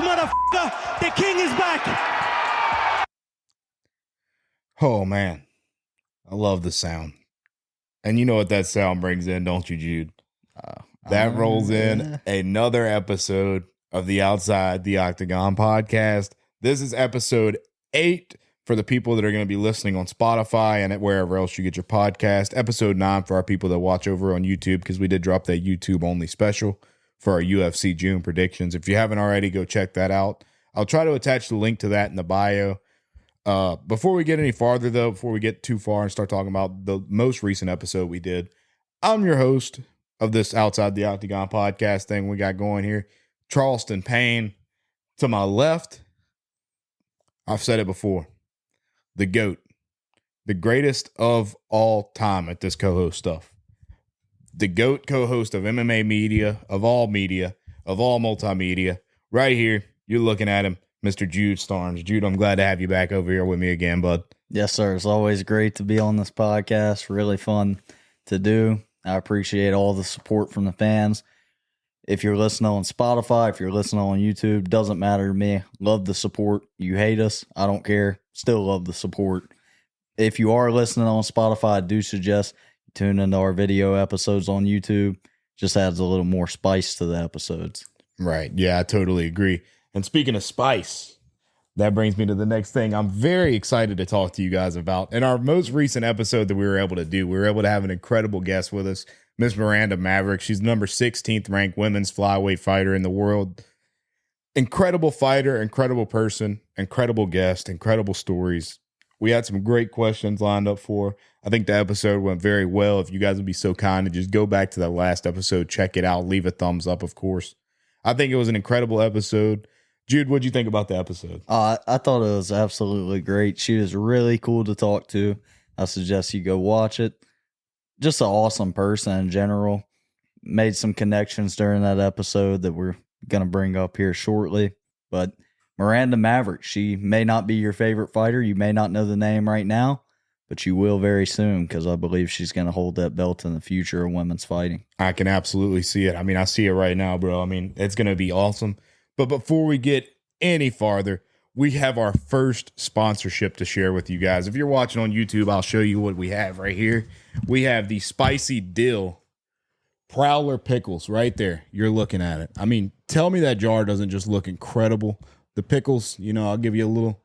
motherfucker. The king is back. Oh, man. I love the sound. And you know what that sound brings in, don't you, Jude? That rolls in another episode of the Outside the Octagon podcast. This is episode 8 for the people that are going to be listening on Spotify and wherever else you get your podcast. Episode 9 for our people that watch over on YouTube, because we did drop that YouTube only special for our UFC June predictions. If you haven't already, go check that out. I'll try to attach the link to that in the bio. Before we get any farther, though, before we get too far and start talking about the most recent episode we did, I'm your host of this Outside the Octagon podcast thing we got going here, Charleston Payne. To my left, I've said it before, the GOAT, the greatest of all time at this co-host stuff. The GOAT co-host of MMA media, of all multimedia. Right here, you're looking at him, Mr. Jude Starnes. Jude, I'm glad to have you back over here with me again, bud. Yes, sir. It's always great to be on this podcast. Really fun to do. I appreciate all the support from the fans. If you're listening on Spotify, if you're listening on YouTube, doesn't matter to me. Love the support. You hate us, I don't care. Still love the support. If you are listening on Spotify, I do suggest you tune into our video episodes on YouTube. Just adds a little more spice to the episodes. Right. Yeah, I totally agree. And speaking of spice, that brings me to the next thing I'm very excited to talk to you guys about. In our most recent episode that we were able to do, we were able to have an incredible guest with us, Miss Miranda Maverick. She's number 16th ranked women's flyweight fighter in the world. Incredible fighter, incredible person, incredible guest, incredible stories. We had some great questions lined up for her. I think the episode went very well. If you guys would be so kind to just go back to that last episode, check it out, leave a thumbs up, of course. I think it was an incredible episode. Jude, what'd you think about the episode? I thought it was absolutely great. She was really cool to talk to. I suggest you go watch it. Just an awesome person in general. Made some connections during that episode that we're going to bring up here shortly. But Miranda Maverick, she may not be your favorite fighter. You may not know the name right now, but you will very soon, because I believe she's going to hold that belt in the future of women's fighting. I can absolutely see it. I mean, I see it right now, bro. I mean, it's going to be awesome. But before we get any farther, we have our first sponsorship to share with you guys. If you're watching on YouTube, I'll show you what we have right here. We have the Spicy Dill Prowler Pickles right there. You're looking at it. I mean, tell me that jar doesn't just look incredible. The pickles, you know, I'll give you a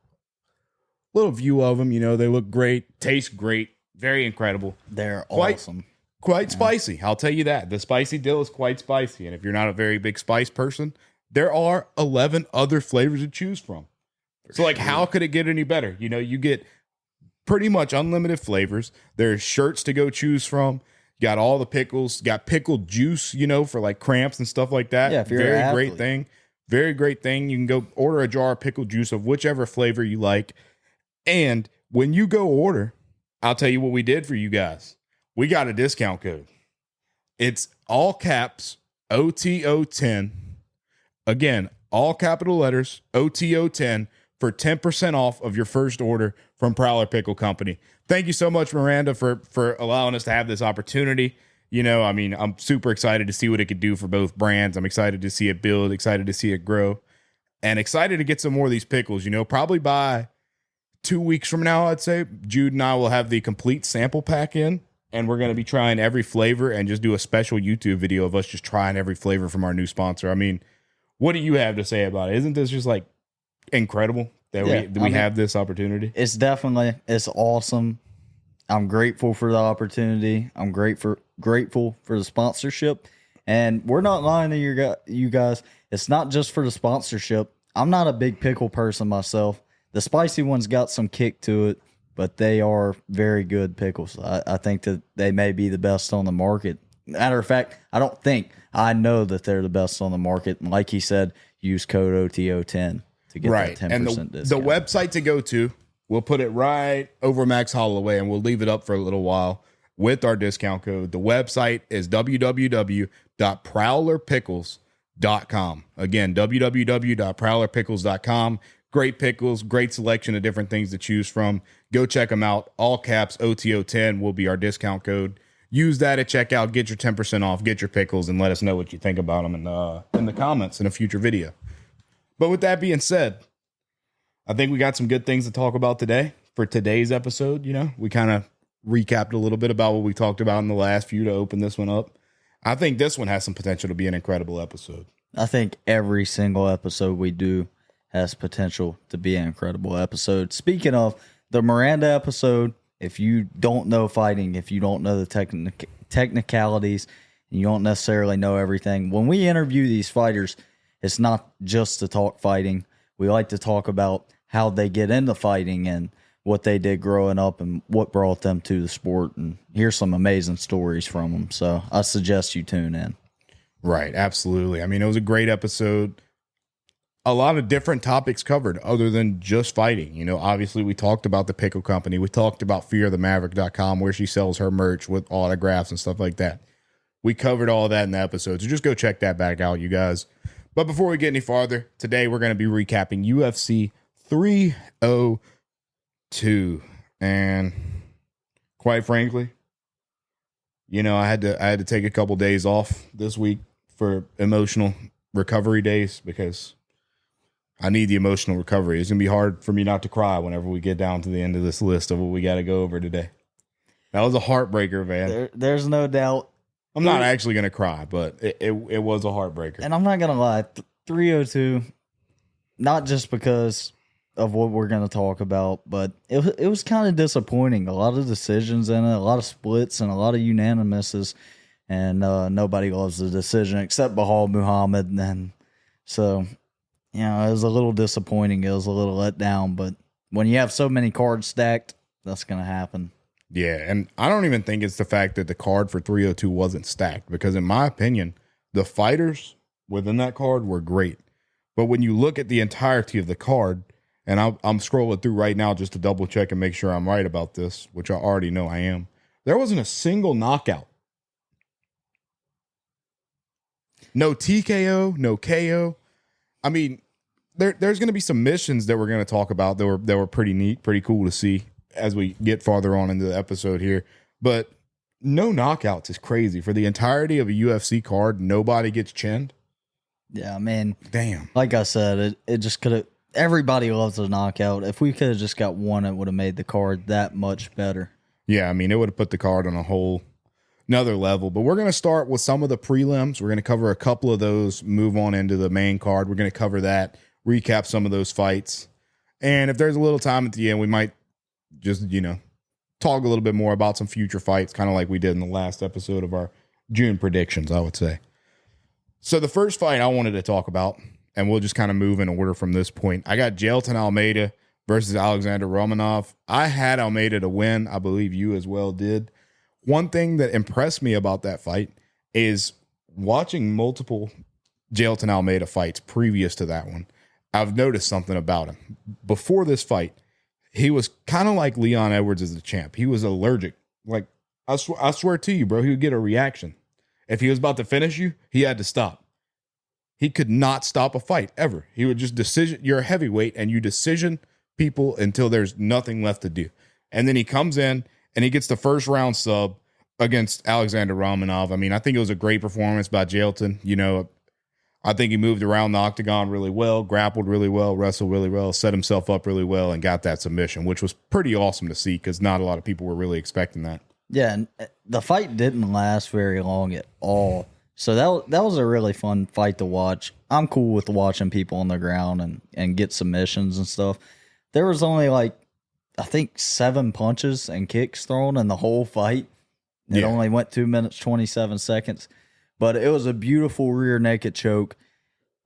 little view of them. You know, they look great, taste great, very incredible. They're awesome. Quite spicy. I'll tell you that. The Spicy Dill is quite spicy. And if you're not a very big spice person, there are 11 other flavors to choose from. So, like, how could it get any better? You know, you get pretty much unlimited flavors. There's shirts to go choose from. You got all the pickles. Got pickled juice, you know, for, like, cramps and stuff like that. Yeah, if you're an athlete. Great thing. Very great thing. You can go order a jar of pickled juice of whichever flavor you like. And when you go order, I'll tell you what we did for you guys. We got a discount code. It's all caps, OTO10. Again, all capital letters, OTO10, for 10% off of your first order from Prowler Pickle Company. Thank you so much, Miranda, for allowing us to have this opportunity. You know, I mean, I'm super excited to see what it could do for both brands. I'm excited to see it build, excited to see it grow, and excited to get some more of these pickles. You know, probably by 2 weeks from now, I'd say, Jude and I will have the complete sample pack in, and we're going to be trying every flavor and just do a special YouTube video of us just trying every flavor from our new sponsor. I mean, what do you have to say about it? Isn't this just like incredible that we have this opportunity? It's awesome. I'm grateful for the opportunity. I'm grateful for the sponsorship. And we're not lying to you guys. It's not just for the sponsorship. I'm not a big pickle person myself. The spicy ones got some kick to it, but they are very good pickles. I think that they may be the best on the market. Matter of fact, I know that they're the best on the market. And like he said, use code OTO10 to get that 10% and discount. The website to go to, we'll put it right over Max Holloway, and we'll leave it up for a little while with our discount code. The website is www.prowlerpickles.com. Again, www.prowlerpickles.com. Great pickles, great selection of different things to choose from. Go check them out. All caps OTO10 will be our discount code. Use that at checkout. Get your 10% off. Get your pickles, and let us know what you think about them in the comments in a future video. But with that being said, I think we got some good things to talk about today for today's episode. You know, we kind of recapped a little bit about what we talked about in the last few to open this one up. I think this one has some potential to be an incredible episode. I think every single episode we do has potential to be an incredible episode. Speaking of the Miranda episode, if you don't know fighting, if you don't know the technicalities, and you don't necessarily know everything, when we interview these fighters, it's not just to talk fighting. We like to talk about how they get into fighting and what they did growing up and what brought them to the sport. And here's some amazing stories from them. So I suggest you tune in. Right. Absolutely. I mean, it was a great episode. A lot of different topics covered other than just fighting. You know, obviously we talked about the pickle company. We talked about fearthemaverick.com, where she sells her merch with autographs and stuff like that. We covered all that in the episode. So just go check that back out, you guys. But before we get any farther, today we're going to be recapping UFC 302. And quite frankly, you know, I had to take a couple days off this week for emotional recovery days because I need the emotional recovery. It's going to be hard for me not to cry whenever we get down to the end of this list of what we got to go over today. That was a heartbreaker, man. There's no doubt. I'm not actually going to cry, but it was a heartbreaker. And I'm not going to lie, 302, not just because of what we're going to talk about, but it was kind of disappointing. A lot of decisions in it, a lot of splits, and a lot of unanimouses, and nobody loves the decision except Bahal Muhammad. And so, you know, it was a little disappointing. It was a little let down, but when you have so many cards stacked, that's going to happen. Yeah, and I don't even think it's the fact that the card for 302 wasn't stacked, because in my opinion, the fighters within that card were great. But when you look at the entirety of the card, and I'm scrolling through right now just to double check and make sure I'm right about this, which I already know I am, there wasn't a single knockout. No TKO, no KO. I mean, there's going to be some missions that we're going to talk about that were pretty neat, pretty cool to see as we get farther on into the episode here. But no knockouts is crazy. For the entirety of a UFC card, nobody gets chinned. Yeah, I mean, damn. Like I said, it just could have. Everybody loves a knockout. If we could have just got one, it would have made the card that much better. Yeah, I mean, it would have put the card on a whole another level. But we're going to start with some of the prelims. We're going to cover a couple of those, move on into the main card. We're going to cover that, recap some of those fights. And if there's a little time at the end, we might just, you know, talk a little bit more about some future fights, kind of like we did in the last episode of our June predictions, I would say. So the first fight I wanted to talk about, and we'll just kind of move in order from this point. I got Jailton Almeida versus Alexander Romanov. I had Almeida to win. I believe you as well did. One thing that impressed me about that fight is watching multiple Jailton Almeida fights previous to that one. I've noticed something about him. Before this fight, he was kind of like Leon Edwards as the champ. He was allergic. Like, I swear to you, bro, he would get a reaction. If he was about to finish you, he had to stop. He could not stop a fight, ever. He would just decision. You're a heavyweight, and you decision people until there's nothing left to do. And then he comes in, and he gets the first round sub against Alexander Romanov. I mean, I think it was a great performance by Jailton. You know, I think he moved around the octagon really well, grappled really well, wrestled really well, set himself up really well, and got that submission, which was pretty awesome to see because not a lot of people were really expecting that. Yeah, and the fight didn't last very long at all. So that was a really fun fight to watch. I'm cool with watching people on the ground and get submissions and stuff. There was only like, I think 7 punches and kicks thrown in the whole fight. It only went 2 minutes, 27 seconds. But it was a beautiful rear naked choke.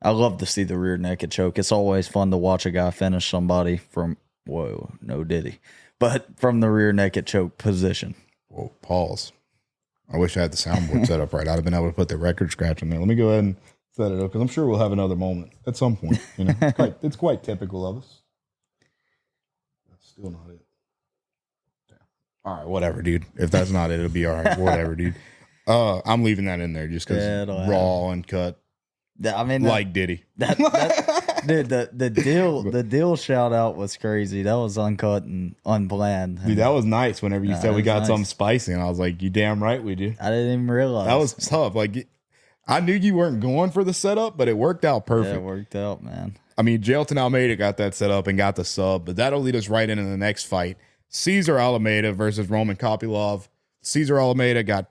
I love to see the rear naked choke. It's always fun to watch a guy finish somebody from, whoa, no diddy, but from the rear naked choke position. Whoa, pause. I wish I had the soundboard set up right. I'd have been able to put the record scratch in there. Let me go ahead and set it up because I'm sure we'll have another moment at some point. You know, it's quite typical of us. That's still not it. Yeah. All right, whatever, dude. If that's not it, it'll be all right. Whatever, dude. I'm leaving that in there just because raw and cut. I mean, like Diddy. Dude, the deal shout out was crazy. That was uncut and unplanned. Dude, that was nice whenever you said we got something spicy, and I was like, you damn right we do. I didn't even realize. That was tough. Like, I knew you weren't going for the setup, but it worked out perfect. Yeah, it worked out, man. I mean, Jailton Almeida got that set up and got the sub, but that'll lead us right into the next fight. Cesar Almeida versus Roman Kopylov. Cesar Almeida got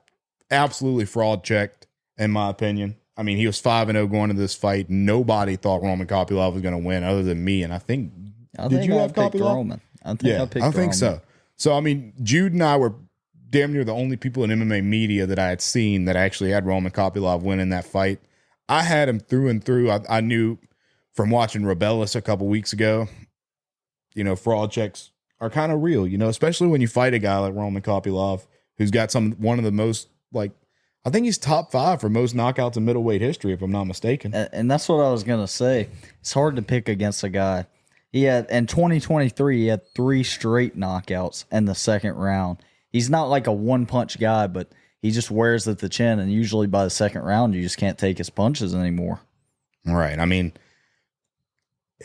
absolutely fraud checked, in my opinion. I mean, he was 5-0 going into this fight. Nobody thought Roman Kopylov was going to win other than me, and I think did you have Kopylov? Roman. I think Roman. So. So, I mean, Jude and I were damn near the only people in MMA media that I had seen that actually had Roman Kopylov winning that fight. I had him through and through. I knew from watching Rebellis a couple weeks ago, fraud checks are kind of real, especially when you fight a guy like Roman Kopylov, who's got one of the most, I think he's top 5 for most knockouts in middleweight history, if I'm not mistaken. And that's what I was going to say. It's hard to pick against a guy. In 2023, he had 3 straight knockouts in the second round. He's not like a one-punch guy, but he just wears at the chin, and usually by the second round, you just can't take his punches anymore. Right. I mean,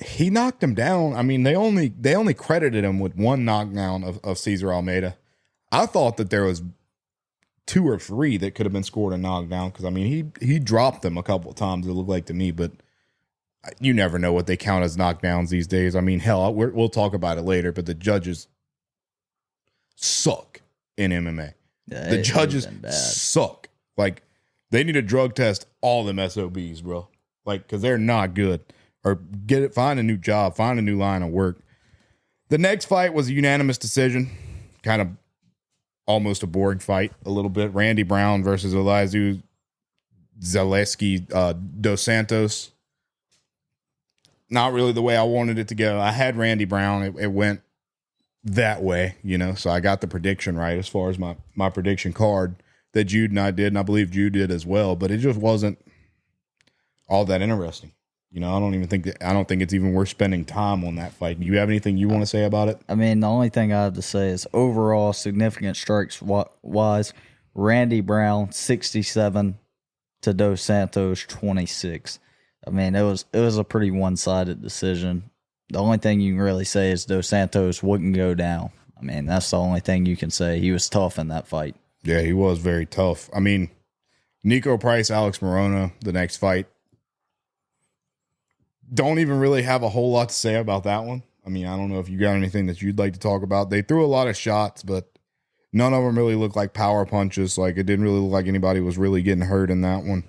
he knocked him down. I mean, they only credited him with 1 knockdown of Cesar Almeida. I thought that there was 2 or 3 that could have been scored a knockdown because, I mean, he dropped them a couple of times, it looked like to me, but you never know what they count as knockdowns these days. I mean, hell, we'll talk about it later, but the judges suck in MMA. Yeah, the judges suck. They need to drug test all them SOBs, bro. Because they're not good. Or find a new job, find a new line of work. The next fight was a unanimous decision. Kind of almost a boring fight a little bit. Randy Brown versus Elizu Zaleski Dos Santos. Not really the way I wanted it to go. I had Randy Brown. It went that way, so I got the prediction right as far as my prediction card that Jude and I did, and I believe Jude did as well, but it just wasn't all that interesting. I don't think it's even worth spending time on that fight. Do you have anything you want to say about it? I mean, the only thing I have to say is overall significant strikes wise, Randy Brown 67 to Dos Santos 26. I mean, it was a pretty one-sided decision. The only thing you can really say is Dos Santos wouldn't go down. I mean, that's the only thing you can say. He was tough in that fight. Yeah, he was very tough. I mean, Nico Price, Alex Morono, the next fight. Don't even really have a whole lot to say about that one. I mean, I don't know if you got anything that you'd like to talk about. They threw a lot of shots, but none of them really looked like power punches. It didn't really look like anybody was really getting hurt in that one.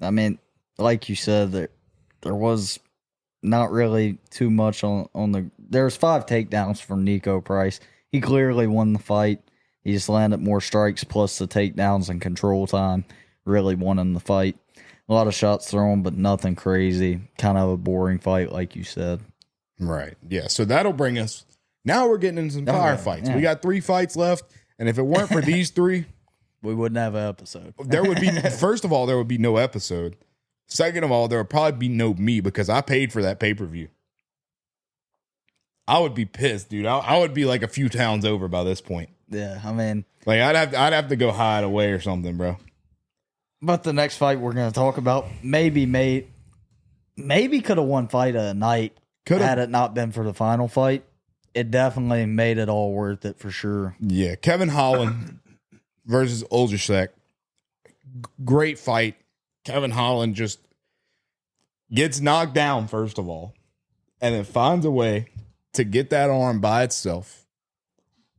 I mean, like you said, there was not really too much on the. There's 5 takedowns from Nico Price. He clearly won the fight. He just landed more strikes plus the takedowns and control time. Really won in the fight. A lot of shots thrown, but nothing crazy. Kind of a boring fight, like you said. Right. Yeah. So that'll bring us. Now we're getting into some firefights. Yeah. We got 3 fights left, and if it weren't for these 3, we wouldn't have an episode. There would be. First of all, there would be no episode. Second of all, there would probably be no me because I paid for that pay-per-view. I would be pissed, dude. I would be like a few towns over by this point. Yeah, I mean, I'd have to go hide away or something, bro. But the next fight we're going to talk about maybe could have won fight of the night had it not been for the final fight. It definitely made it all worth it for sure. Yeah, Kevin Holland versus Oljasek. Great fight. Kevin Holland just gets knocked down, first of all, and then finds a way to get that arm by itself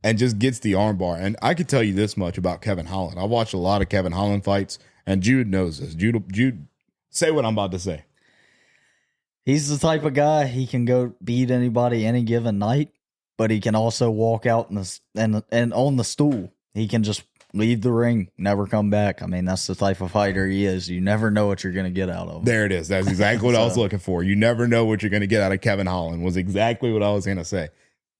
and just gets the arm bar. And I can tell you this much about Kevin Holland. I've watched a lot of Kevin Holland fights, and Jude knows this. Jude, say what I'm about to say. He's the type of guy, he can go beat anybody any given night, but he can also walk out and on the stool. He can just leave the ring, never come back. I mean, that's the type of fighter he is. You never know what you're going to get out of him. There it is. That's exactly what I was looking for. You never know what you're going to get out of Kevin Holland was exactly what I was going to say.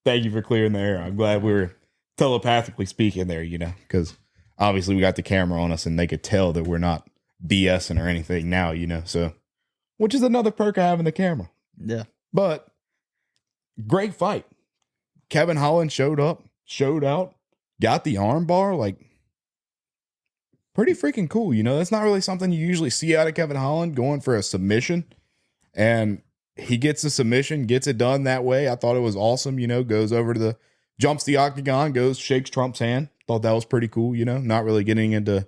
Thank you for clearing the air. I'm glad we were telepathically speaking there, because obviously we got the camera on us and they could tell that we're not BSing or anything now, so which is another perk of having the camera. Yeah. But great fight. Kevin Holland showed up, showed out, got the arm bar, pretty freaking cool. That's not really something you usually see out of Kevin Holland, going for a submission. And he gets the submission, gets it done that way. I thought it was awesome, goes over to jumps the octagon, shakes Trump's hand. Thought that was pretty cool, not really getting into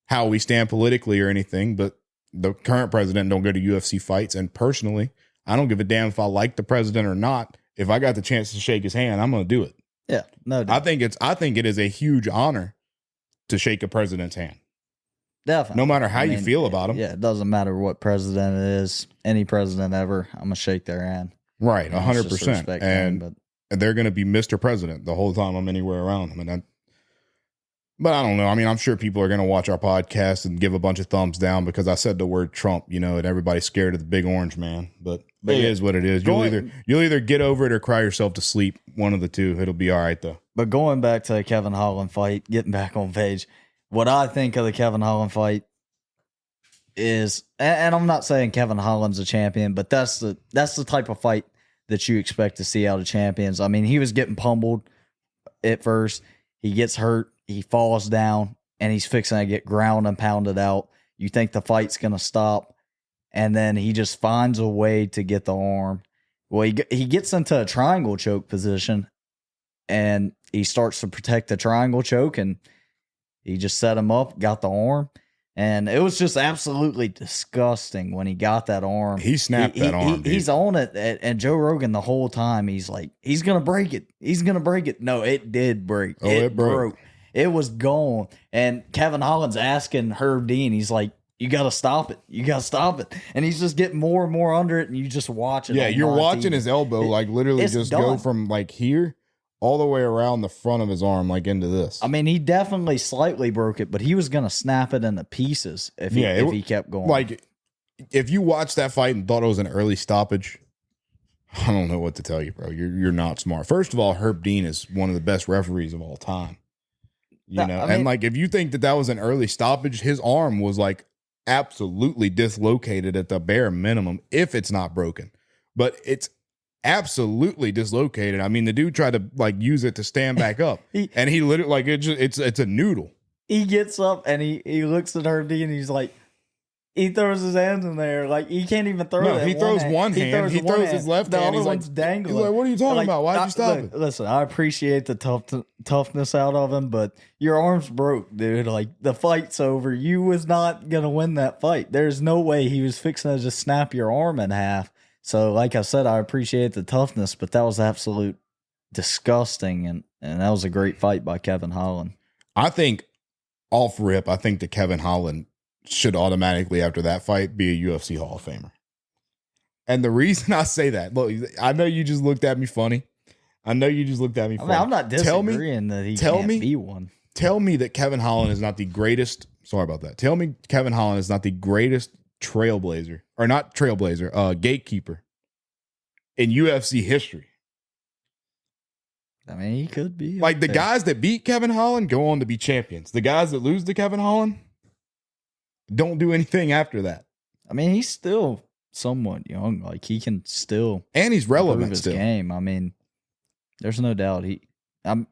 how we stand politically or anything, but the current president don't go to UFC fights. And personally, I don't give a damn if I like the president or not. If I got the chance to shake his hand, I'm going to do it. Yeah, no, I think it is a huge honor to shake a president's hand. definitely. No matter how you feel about him. Yeah, it doesn't matter what president it is. Any president ever, I'm gonna shake their hand. Right, 100%. And but they're going to be Mr. President the whole time I'm anywhere around them. But I don't know. I mean, I'm sure people are going to watch our podcast and give a bunch of thumbs down because I said the word Trump, and everybody's scared of the big orange man. But it is what it is. You'll either get over it or cry yourself to sleep. One of the two. It'll be all right, though. But going back to the Kevin Holland fight, getting back on page, what I think of the Kevin Holland fight is, and I'm not saying Kevin Holland's a champion, but that's the type of fight that you expect to see out of champions. I mean, he was getting pummeled at first. He gets hurt. He falls down, and he's fixing to get ground and pounded out. You think the fight's going to stop, and then he just finds a way to get the arm. Well, he gets into a triangle choke position, and he starts to protect the triangle choke, and he just set him up, got the arm. And it was just absolutely disgusting when he got that arm. He snapped that arm. He's on it. And Joe Rogan the whole time, he's like, he's going to break it. He's going to break it. No, it did break. Oh, it broke. It was gone. And Kevin Holland's asking Herb Dean, he's like, you got to stop it. You got to stop it. And he's just getting more and more under it, and you just watch it. Yeah, you're watching his elbow literally just go from here all the way around the front of his arm, into this. I mean, he definitely slightly broke it, but he was going to snap it into pieces if he kept going. If you watched that fight and thought it was an early stoppage, I don't know what to tell you, bro. You're not smart. First of all, Herb Dean is one of the best referees of all time. If you think that was an early stoppage, his arm was absolutely dislocated at the bare minimum, if it's not broken. But it's absolutely dislocated. I mean, the dude tried to use it to stand back up, and he literally it's a noodle. He gets up and he looks at Herb Dean and he's like, he throws his hands in there he can't even throw. No, he throws one hand. He throws his left hand. The other one's dangling. He's like, "What are you talking about? Why'd you stop it?" Listen, I appreciate the toughness out of him, but your arm's broke, dude. The fight's over. You was not gonna win that fight. There's no way he was fixing to just snap your arm in half. So, like I said, I appreciate the toughness, but that was absolute disgusting, and that was a great fight by Kevin Holland. I think, off rip, that Kevin Holland should automatically, after that fight, be a UFC Hall of Famer. And the reason I say that, look, I know you just looked at me funny. I'm not disagreeing that he can't be one. Tell me that Kevin Holland is not the greatest. Sorry about that. Tell me Kevin Holland is not the greatest gatekeeper in UFC history. I mean, he could be. The guys that beat Kevin Holland go on to be champions. The guys that lose to Kevin Holland don't do anything after that. I mean, he's still somewhat young. He can still, and he's relevant his still. Game. I mean, there's no doubt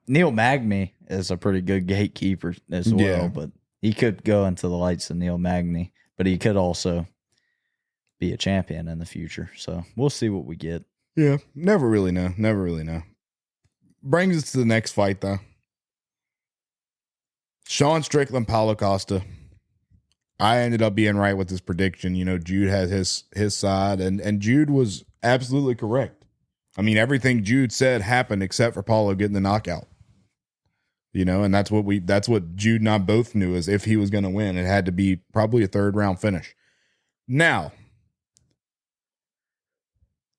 Neil Magny is a pretty good gatekeeper as well, but he could go into the lights of Neil Magny, but he could also be a champion in the future. So we'll see what we get. Yeah, never really know. Brings us to the next fight, though. Sean Strickland, Paulo Costa. I ended up being right with his prediction. Jude had his side, and Jude was absolutely correct. I mean, everything Jude said happened except for Paulo getting the knockout. And that's what Jude and I both knew, is if he was going to win, it had to be probably a third round finish. Now,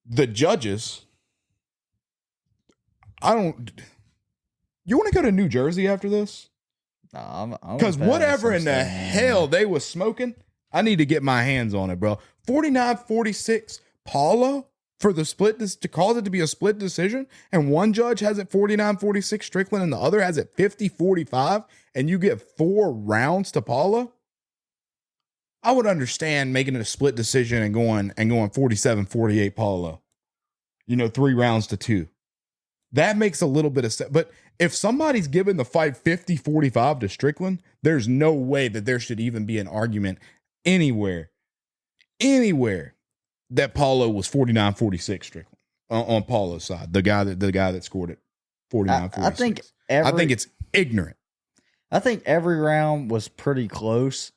the judges, you want to go to New Jersey after this? Because whatever in the hell they was smoking, I need to get my hands on it, bro. 49-46 Paulo for the split, to cause it to be a split decision, and one judge has it 49-46 Strickland and the other has it 50-45, and you get 4 rounds to Paulo. I would understand making it a split decision and going 47-48 Paulo. 3 rounds to 2. That makes a little bit of sense. But if somebody's giving the fight 50-45 to Strickland, there's no way that there should even be an argument anywhere that Paulo was 49-46 Strickland on Paulo's side. The guy that scored it 49-46. I think it's ignorant. I think every round was pretty close,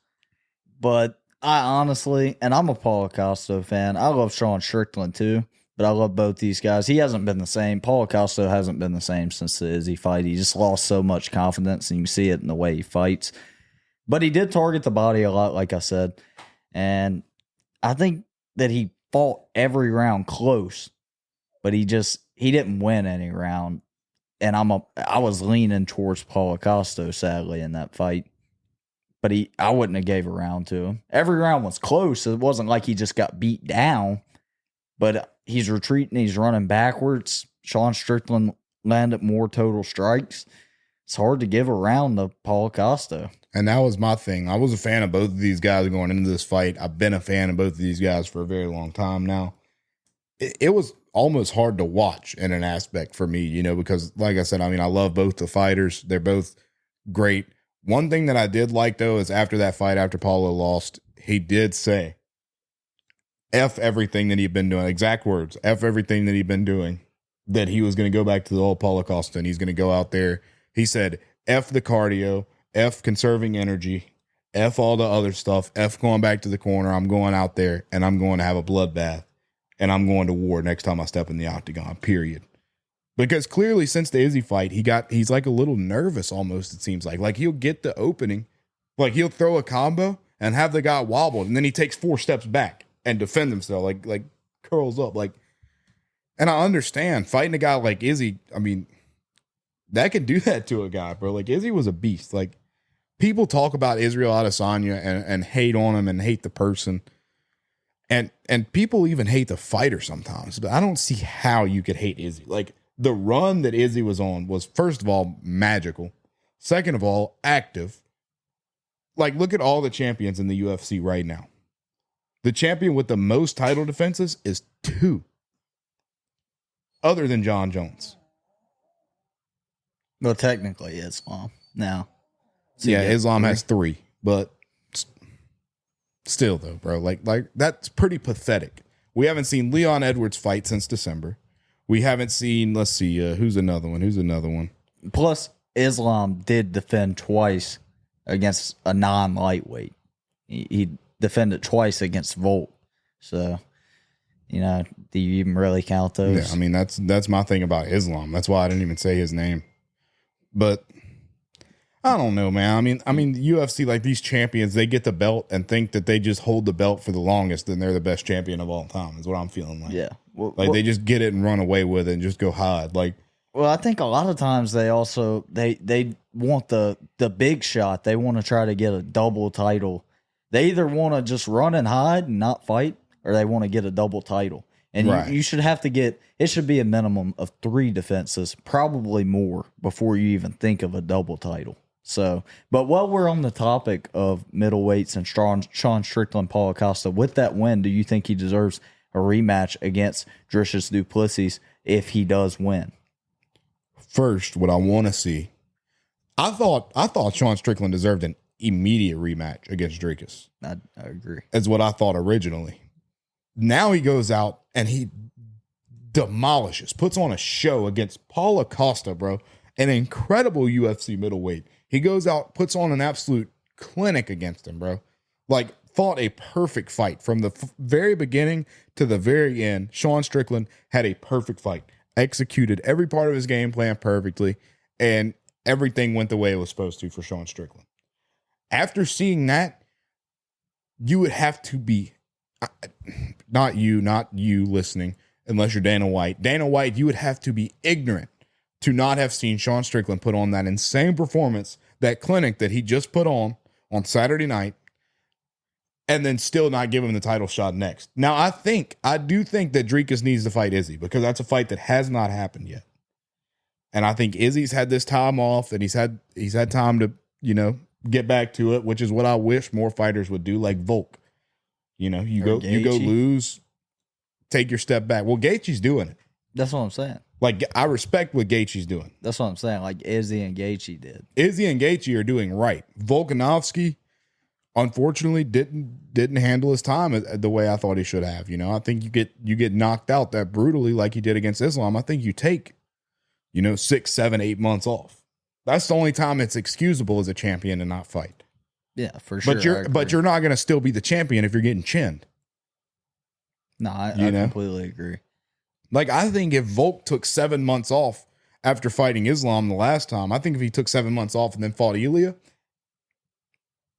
but I honestly, and I'm a Paulo Costa fan. I love Sean Strickland too, but I love both these guys. He hasn't been the same. Paulo Costa hasn't been the same since the Izzy fight. He just lost so much confidence, and you see it in the way he fights. But he did target the body a lot, like I said. And I think that he fought every round close, but he didn't win any round. And I was leaning towards Paulo Costa, sadly, in that fight. But I wouldn't have gave a round to him. Every round was close. It wasn't like he just got beat down. But he's retreating. He's running backwards. Sean Strickland landed more total strikes. It's hard to give a round to Paulo Costa. And that was my thing. I was a fan of both of these guys going into this fight. I've been a fan of both of these guys for a very long time now. It was almost hard to watch in an aspect for me, because like I said, I love both the fighters. They're both great. One thing that I did like, though, is after that fight, after Paulo lost, he did say, F everything that he'd been doing. Exact words. F everything that he'd been doing. That he was going to go back to the old Paulo Costa and he's going to go out there. He said, F the cardio. F conserving energy, F all the other stuff, F going back to the corner. I'm going out there and I'm going to have a bloodbath and I'm going to war next time I step in the octagon, period. Because clearly since the Izzy fight, he's like a little nervous almost, it seems like. Like he'll get the opening, like he'll throw a combo and have the guy wobbled and then he takes 4 steps back and defend himself, like curls up. And I understand fighting a guy like Izzy, that can do that to a guy, bro. Like Izzy was a beast. Like, people talk about Israel Adesanya and hate on him and hate the person. And people even hate the fighter sometimes. But I don't see how you could hate Izzy. Like, the run that Izzy was on was, first of all, magical. Second of all, active. Like, look at all the champions in the UFC right now. The champion with the most title defenses is 2. Other than John Jones. Well, technically, Islam now. So yeah, Islam has 3, but still, though, bro, like that's pretty pathetic. We haven't seen Leon Edwards fight since December. We haven't seen. Let's see, who's another one? Plus, Islam did defend twice against a non-lightweight. He defended twice against Volk. So, do you even really count those? Yeah, that's my thing about Islam. That's why I didn't even say his name. But I don't know, man. The UFC, like these champions, they get the belt and think that they just hold the belt for the longest and they're the best champion of all time is what I'm feeling like. Yeah. They just get it and run away with it and just go hide. Like, well, I think a lot of times they also they want the big shot. They want to try to get a double title. They either want to just run and hide and not fight, or they want to get a double title. And right. you should have to get, it should be a minimum of 3 defenses, probably more, before you even think of a double title. So, but while we're on the topic of middleweights and Sean Strickland, Paulo Costa, with that win, do you think he deserves a rematch against Drikus Du Plessis if he does win? First, what I want to see, I thought Sean Strickland deserved an immediate rematch against Drikus. I agree. That's what I thought originally. Now he goes out and he demolishes, puts on a show against Paulo Costa, bro, an incredible UFC middleweight. He goes out, puts on an absolute clinic against him, bro. Like, fought a perfect fight from the very beginning to the very end. Sean Strickland had a perfect fight, executed every part of his game plan perfectly, and everything went the way it was supposed to for Sean Strickland. After seeing that, you would have to be, not you listening, unless you're Dana White. Dana White, you would have to be ignorant to not have seen Sean Strickland put on that insane performance, that clinic that he just put on Saturday night, and then still not give him the title shot next. Now, I do think that Drikus needs to fight Izzy, because that's a fight that has not happened yet. And I think Izzy's had this time off, and he's had time to, get back to it, which is what I wish more fighters would do, like Volk. You go lose, take your step back. Well, Gaethje's doing it. That's what I'm saying. Like, I respect what Gaethje's doing. That's what I'm saying. Like Izzy and Gaethje did. Izzy and Gaethje are doing right. Volkanovski, unfortunately, didn't handle his time the way I thought he should have. I think you get knocked out that brutally like he did against Islam. I think you take, 6, 7, 8 months off. That's the only time it's excusable as a champion to not fight. Yeah, for sure. But you're not going to still be the champion if you're getting chinned. No, I completely agree. Like, I think if Volk took 7 months off after fighting Islam the last time, I think if he took 7 months off and then fought Ilya,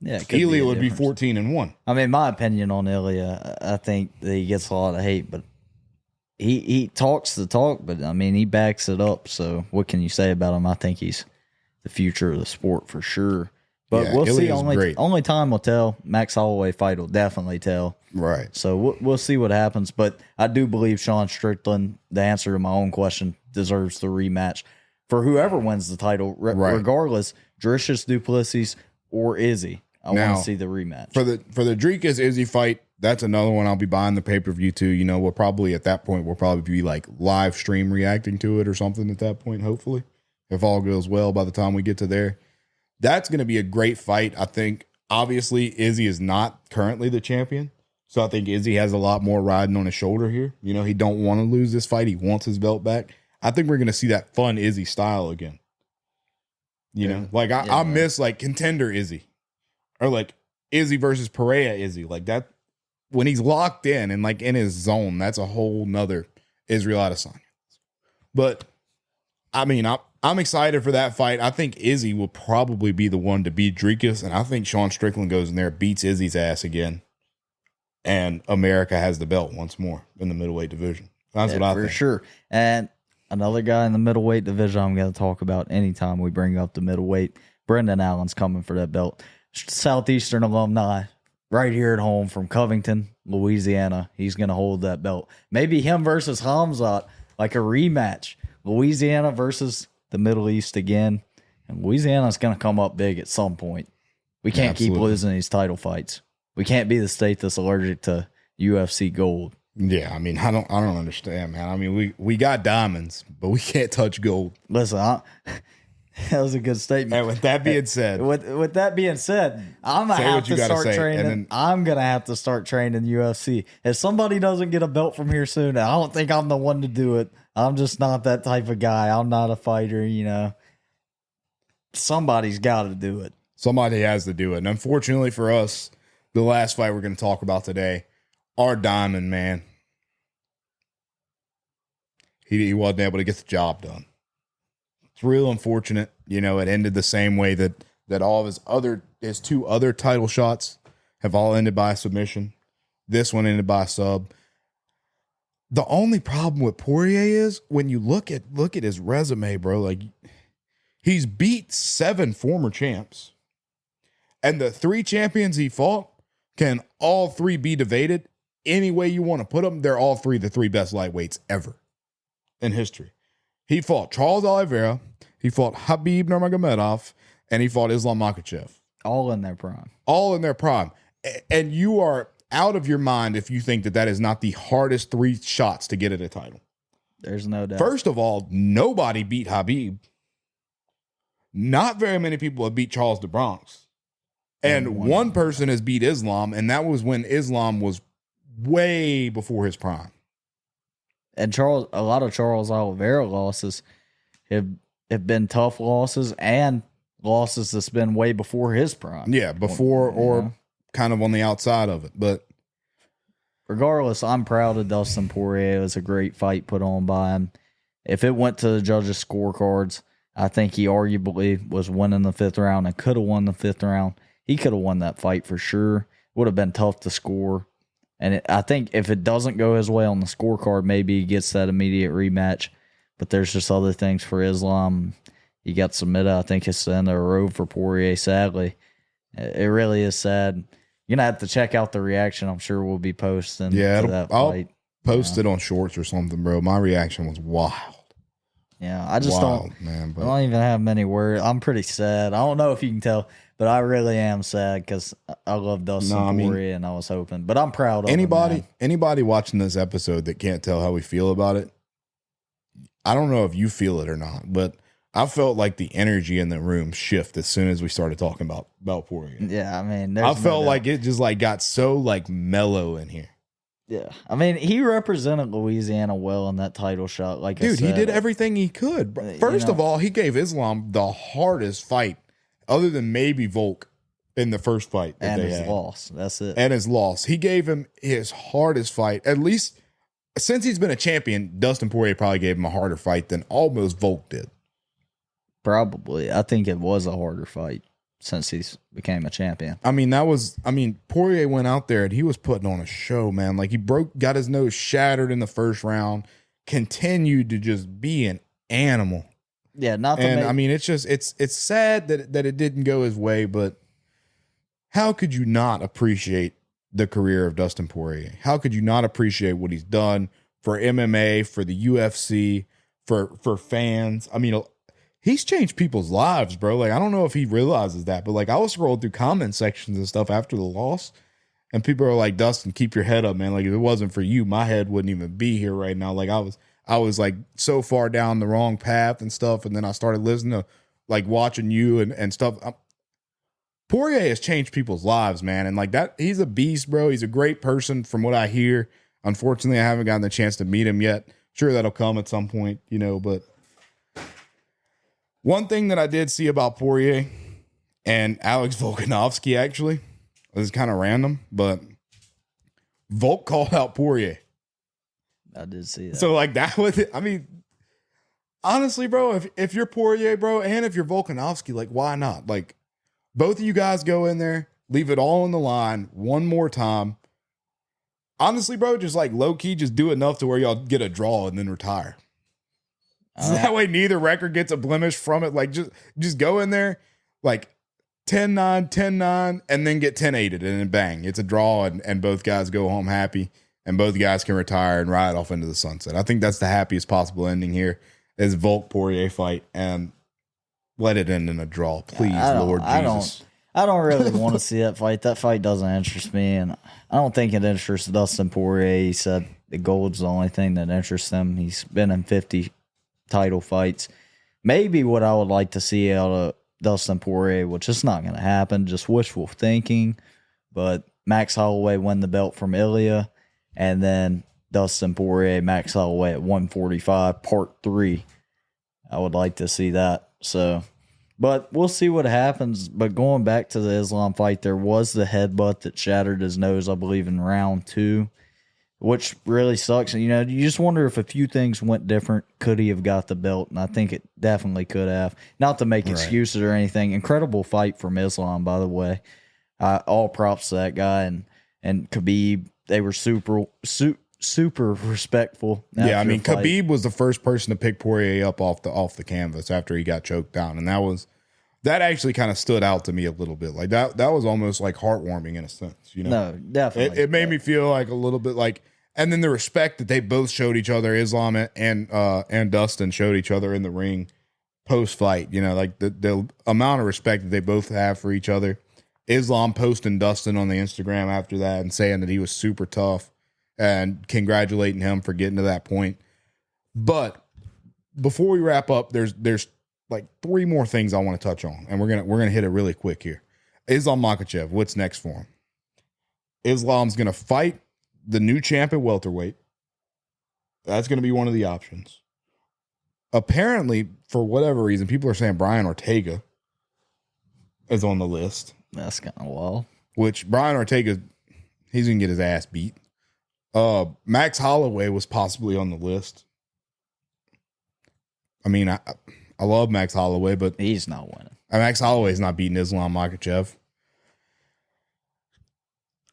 Ilya would be 14-1. I mean, my opinion on Ilya, I think that he gets a lot of hate, but he talks the talk, but I mean, he backs it up. So what can you say about him? I think he's the future of the sport for sure. But we'll see. Only time will tell. Max Holloway fight will definitely tell. Right. So we'll see what happens. But I do believe Sean Strickland, the answer to my own question, deserves the rematch for whoever wins the title, regardless, Drikus Du Plessis or Izzy. I want to see the rematch. For the Drikus Izzy fight, that's another one I'll be buying the pay-per-view too. You know, we'll probably be like live stream reacting to it or something at that point, hopefully. If all goes well by the time we get to there. That's going to be a great fight. I think, obviously, Izzy is not currently the champion. So I think Izzy has a lot more riding on his shoulder here. You know, he don't want to lose this fight. He wants his belt back. I think we're going to see that fun Izzy style again. You know, like I miss like contender Izzy. Or like Izzy versus Pereira Izzy. Like that, when he's locked in and like in his zone, that's a whole nother Israel Adesanya. But, I mean, I'm excited for that fight. I think Izzy will probably be the one to beat Drikus, and I think Sean Strickland goes in there, beats Izzy's ass again, and America has the belt once more in the middleweight division. That's what I think. For sure. And another guy in the middleweight division I'm going to talk about anytime we bring up the middleweight, Brendan Allen's coming for that belt. Southeastern alumni, right here at home from Covington, Louisiana. He's going to hold that belt. Maybe him versus Hamzat, like a rematch. Louisiana versus the Middle East again, and Louisiana's going to come up big at some point. We can't keep losing these title fights. We can't be the state that's allergic to UFC gold. Yeah, I mean, I don't understand, man. I mean, we got diamonds, but we can't touch gold. Listen, that was a good statement. And with that being said, with that being said, I'm gonna have to start training. I'm gonna have to start training UFC. If somebody doesn't get a belt from here soon, I don't think I'm the one to do it. I'm just not that type of guy. I'm not a fighter, you know. Somebody's got to do it. Somebody has to do it. And unfortunately for us, the last fight we're going to talk about today, our diamond, man, he wasn't able to get the job done. It's real unfortunate. You know, it ended the same way that all of his two other title shots have all ended by submission. This one ended by sub. The only problem with Poirier is when you look at his resume, bro, like he's beat 7 former champs. And the 3 champions he fought can all 3 be debated any way you want to put them. They're all 3 the 3 best lightweights ever in history. He fought Charles Oliveira, he fought Khabib Nurmagomedov, and he fought Islam Makhachev. All in their prime. All in their prime. And you are out of your mind if you think that is not the hardest 3 shots to get at a title. There's no doubt. First of all, nobody beat Khabib. Not very many people have beat Charles the Bronx. And one person has beat Islam, and that was when Islam was way before his prime. And a lot of Charles Oliveira losses have been tough losses and losses that's been way before his prime. Yeah, before or kind of on the outside of it. But regardless, I'm proud of Dustin Poirier. It was a great fight put on by him. If it went to the judges' scorecards, I think he arguably was winning the 5th round and could have won the 5th round. He could have won that fight for sure. Would have been tough to score. And I think if it doesn't go his way on the scorecard, maybe he gets that immediate rematch. But there's just other things for Islam. He got submitted. I think it's the end of the road for Poirier, sadly. It really is sad. You're going to have to check out the reaction. I'm sure we'll be posting to that fight. I'll post it on shorts or something, bro. My reaction was wild. Yeah, I just don't even have many words. I'm pretty sad. I don't know if you can tell, but I really am sad because I love Dustin Poirier and I was hoping. But I'm proud of him. Anybody watching this episode that can't tell how we feel about it, I don't know if you feel it or not, but I felt like the energy in the room shift as soon as we started talking about Poirier. Yeah, I mean, I felt like it just like got so like mellow in here. Yeah, I mean, he represented Louisiana well in that title shot. Like, dude, he did everything he could. First of all, he gave Islam the hardest fight, other than maybe Volk, in the first fight that and they his had. loss. That's it. And his loss. He gave him his hardest fight. At least since he's been a champion, Dustin Poirier probably gave him a harder fight than almost Volk did. Probably. I think it was a harder fight since he's became a champion. I mean, Poirier went out there and he was putting on a show, man. Like, he got his nose shattered in the first round, continued to just be an animal. Yeah, not and I mean, it's just it's sad that it didn't go his way, but how could you not appreciate the career of Dustin Poirier? How could you not appreciate what he's done for MMA, for the UFC, for fans? I mean, he's changed people's lives, bro. Like, I don't know if he realizes that, but like, I was scrolling through comment sections and stuff after the loss, and people are like, Dustin, keep your head up, man. Like, if it wasn't for you, my head wouldn't even be here right now. Like, I was like so far down the wrong path and stuff. And then I started listening to, like, watching you and stuff. Poirier has changed people's lives, man. And like that, he's a beast, bro. He's a great person from what I hear. Unfortunately, I haven't gotten the chance to meet him yet. Sure, that'll come at some point, you know, but one thing that I did see about Poirier and Alex Volkanovski, actually, this is kind of random, but Volk called out Poirier. I did see that. So like that was it. I mean, honestly, bro, if you're Poirier, bro, and if you're Volkanovski, like, why not? Like, both of you guys go in there, leave it all on the line one more time. Honestly, bro, just like low key, just do enough to where y'all get a draw and then retire. So that way neither record gets a blemish from it. Like, just go in there, like 10-9, 10-9, and then get 10-8'd, and then bang, it's a draw, and both guys go home happy. And both guys can retire and ride off into the sunset. I think that's the happiest possible ending here is Volk Poirier fight, and let it end in a draw, please, Lord Jesus. I don't really want to see that fight. That fight doesn't interest me, and I don't think it interests Dustin Poirier. He said the gold's the only thing that interests him. He's been in 50 title fights. Maybe what I would like to see out of Dustin Poirier, which is not going to happen, just wishful thinking, but Max Holloway win the belt from Ilya. And then Dustin Poirier, Max Holloway at 145, part 3. I would like to see that. So, but we'll see what happens. But going back to the Islam fight, there was the headbutt that shattered his nose, I believe, in round 2, which really sucks. You know, you just wonder if a few things went different. Could he have got the belt? And I think it definitely could have. Not to make excuses or anything. Incredible fight from Islam, by the way. All props to that guy and Khabib. They were super respectful. Yeah, I mean, Khabib was the first person to pick Poirier up off the canvas after he got choked down, and that actually kind of stood out to me a little bit. Like that was almost like heartwarming in a sense, you know. No, definitely. It made me feel like a little bit like, and then the respect that they both showed each other, Islam and Dustin showed each other in the ring post fight. You know, like the amount of respect that they both have for each other. Islam posting Dustin on the Instagram after that and saying that he was super tough and congratulating him for getting to that point. But before we wrap up, there's like 3 more things I want to touch on, and we're gonna hit it really quick here. Islam Makhachev, what's next for him? Islam's gonna fight the new champ at welterweight. That's gonna be one of the options. Apparently, for whatever reason, people are saying Brian Ortega is on the list. That's kind of wild. Which Brian Ortega, he's going to get his ass beat. Max Holloway was possibly on the list. I mean, I love Max Holloway, but he's not winning. Max Holloway's not beating Islam Makhachev.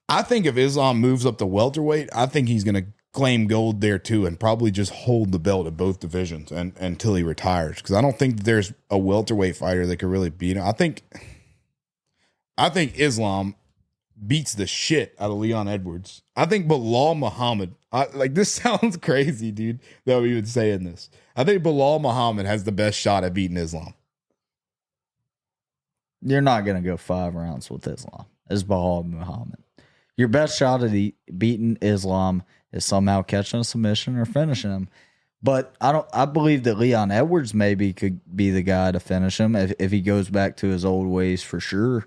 I think if Islam moves up to welterweight, I think he's going to claim gold there too and probably just hold the belt at both divisions until he retires. Because I don't think there's a welterweight fighter that could really beat him. I think Islam beats the shit out of Leon Edwards. I think Bilal Muhammad, like this sounds crazy, dude, that we would say in this. I think Bilal Muhammad has the best shot at beating Islam. You're not going to go 5 rounds with Islam. It's Bilal Muhammad. Your best shot at beating Islam is somehow catching a submission or finishing him. But I believe that Leon Edwards maybe could be the guy to finish him if he goes back to his old ways for sure.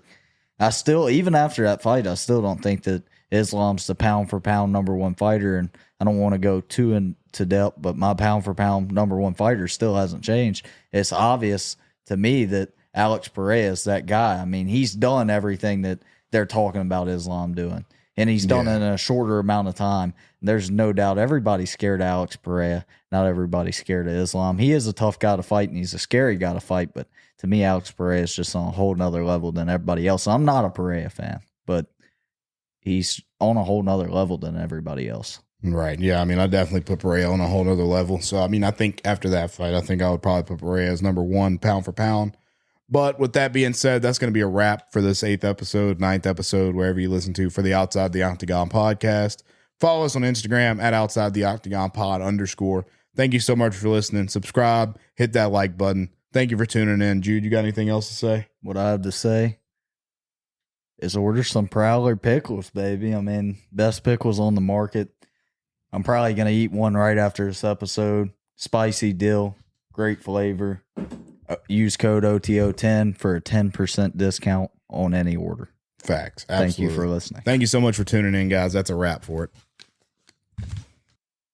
I still, even after that fight, I still don't think that Islam's the pound for pound number 1 fighter, and I don't want to go too into depth, but my pound for pound number 1 fighter still hasn't changed. It's obvious to me that Alex Pereira is that guy. I mean, he's done everything that they're talking about Islam doing, and he's done it in a shorter amount of time. There's no doubt everybody's scared of Alex Pereira. Not everybody's scared of Islam. He is a tough guy to fight, and he's a scary guy to fight. But to me, Alex Pereira is just on a whole nother level than everybody else. I'm not a Pereira fan, but he's on a whole nother level than everybody else. Right. Yeah. I mean, I definitely put Pereira on a whole nother level. So, I mean, I think after that fight, I think I would probably put Pereira as number 1 pound for pound. But with that being said, that's going to be a wrap for this 8th episode, 9th episode, wherever you listen to for the Outside the Octagon podcast. Follow us on Instagram at Outside the Octagon Pod _. Thank you so much for listening. Subscribe, hit that like button. Thank you for tuning in. Jude, you got anything else to say? What I have to say is order some Prowler pickles, baby. I mean, best pickles on the market. I'm probably going to eat one right after this episode. Spicy dill, great flavor. Use code OTO10 for a 10% discount on any order. Facts. Absolutely. Thank you for listening. Thank you so much for tuning in, guys. That's a wrap for it.